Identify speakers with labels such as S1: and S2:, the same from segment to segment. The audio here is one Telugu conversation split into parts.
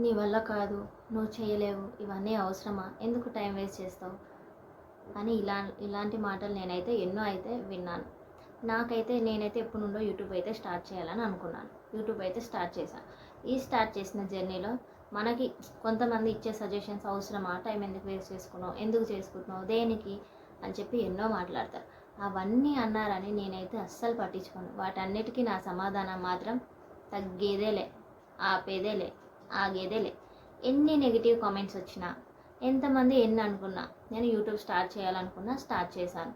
S1: నీ వల్ల కాదు, నువ్వు చేయలేవు, ఇవన్నీ అవసరమా, ఎందుకు టైం వేస్ట్ చేస్తావు అని ఇలాంటి మాటలు నేనైతే ఎన్నో అయితే విన్నాను. నేనైతే ఎప్పటి నుండో యూట్యూబ్ అయితే స్టార్ట్ చేయాలని అనుకున్నాను. యూట్యూబ్ అయితే స్టార్ట్ చేశాను. ఈ స్టార్ట్ చేసిన జర్నీలో మనకి కొంతమంది ఇచ్చే సజెషన్స్ అవసరమా, టైం ఎందుకు వేస్ట్ చేసుకున్నావు, ఎందుకు చేసుకుంటున్నావు, దేనికి అని చెప్పి ఎన్నో మాట్లాడతారు. అవన్నీ అన్నారని నేనైతే అస్సలు పట్టించుకోను. వాటన్నిటికీ నా సమాధానం మాత్రం తగ్గేదేలే, ఆపేదేలే, ఆగేదేలే. ఎన్ని నెగిటివ్ కామెంట్స్ వచ్చినా, ఎంతమంది ఎన్ని అనుకున్నా, నేను యూట్యూబ్ స్టార్ట్ చేయాలనుకున్నా స్టార్ట్ చేశాను.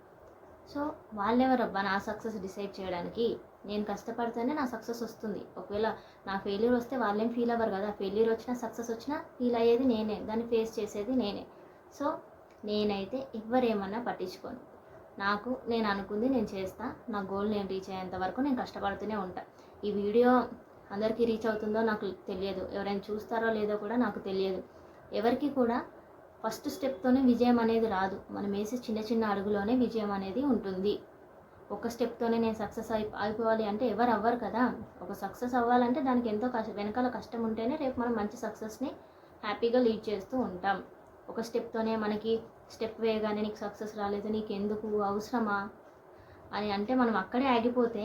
S1: సో వాళ్ళెవరబ్బా నా సక్సెస్ డిసైడ్ చేయడానికి? నేను కష్టపడితేనే నా సక్సెస్ వస్తుంది. ఒకవేళ నా ఫెయిల్యూర్ వస్తే వాళ్ళేం ఫీల్ అవ్వరు కదా. ఫెయిల్యూర్ వచ్చినా సక్సెస్ వచ్చినా ఫీల్ అయ్యేది నేనే, దాన్ని ఫేస్ చేసేది నేనే. సో నేనైతే ఎవరేమన్నా పట్టించుకోను. నేను అనుకుంది నేను చేస్తా. నా గోల్ నేను రీచ్ అయ్యేంత వరకు నేను కష్టపడుతూనే ఉంటా. ఈ వీడియో అందరికీ రీచ్ అవుతుందో నాకు తెలియదు, ఎవరైనా చూస్తారో లేదో కూడా నాకు తెలియదు. ఎవరికి కూడా ఫస్ట్ స్టెప్తోనే విజయం అనేది రాదు. మనం వేసే చిన్న చిన్న అడుగులోనే విజయం అనేది ఉంటుంది. ఒక స్టెప్తోనే నేను సక్సెస్ అయిపోవాలి అంటే ఎవరు అవ్వరు కదా. ఒక సక్సెస్ అవ్వాలంటే దానికి ఎంతో వెనకాల కష్టం ఉంటేనే రేపు మనం మంచి సక్సెస్ని హ్యాపీగా లీడ్ చేస్తూ ఉంటాం. ఒక స్టెప్తోనే మనకి స్టెప్ వేయగానే నీకు సక్సెస్ రాలేదు, నీకు ఎందుకు, అవసరమా అని అంటే మనం అక్కడే ఆగిపోతే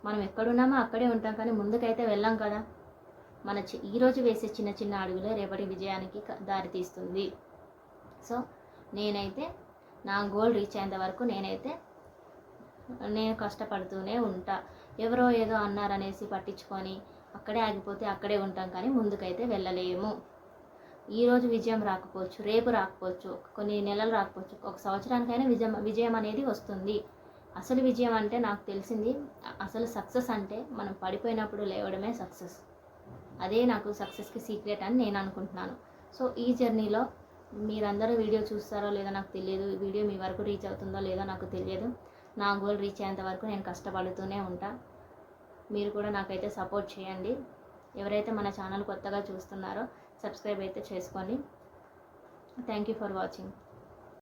S1: మనం ఎక్కడున్నామో అక్కడే ఉంటాం, కానీ ముందుకైతే వెళ్ళాం కదా. ఈరోజు వేసే చిన్న చిన్న అడుగులే రేపటి విజయానికి దారితీస్తుంది. సో నేనైతే నా గోల్ రీచ్ అయ్యేంత వరకు నేను కష్టపడుతూనే ఉంటా. ఎవరో ఏదో అన్నారనేసి పట్టించుకొని అక్కడే ఆగిపోతే అక్కడే ఉంటాం, కానీ ముందుకైతే వెళ్ళలేము. ఈరోజు విజయం రాకపోవచ్చు, రేపు రాకపోవచ్చు, కొన్ని నెలలు రాకపోవచ్చు, ఒక సంవత్సరానికైనా విజయం అనేది వస్తుంది. అసలు విజయం అంటే నాకు తెలిసింది, అసలు సక్సెస్ అంటే మనం పడిపోయినప్పుడు లేవడమే సక్సెస్. అదే నాకు సక్సెస్కి సీక్రెట్ అని నేను అనుకుంటున్నాను. సో ఈ జర్నీలో మీరందరూ వీడియో చూస్తారో లేదో నాకు తెలియదు, ఈ వీడియో మీ వరకు రీచ్ అవుతుందో లేదో నాకు తెలియదు. నా గోల్ రీచ్ అయ్యేంత వరకు నేను కష్టపడుతూనే ఉంటా. మీరు కూడా నాకైతే సపోర్ట్ చేయండి. ఎవరైతే మన ఛానల్ కొత్తగా చూస్తున్నారో సబ్స్క్రైబ్ అయితే చేసుకోండి. Thank you for watching.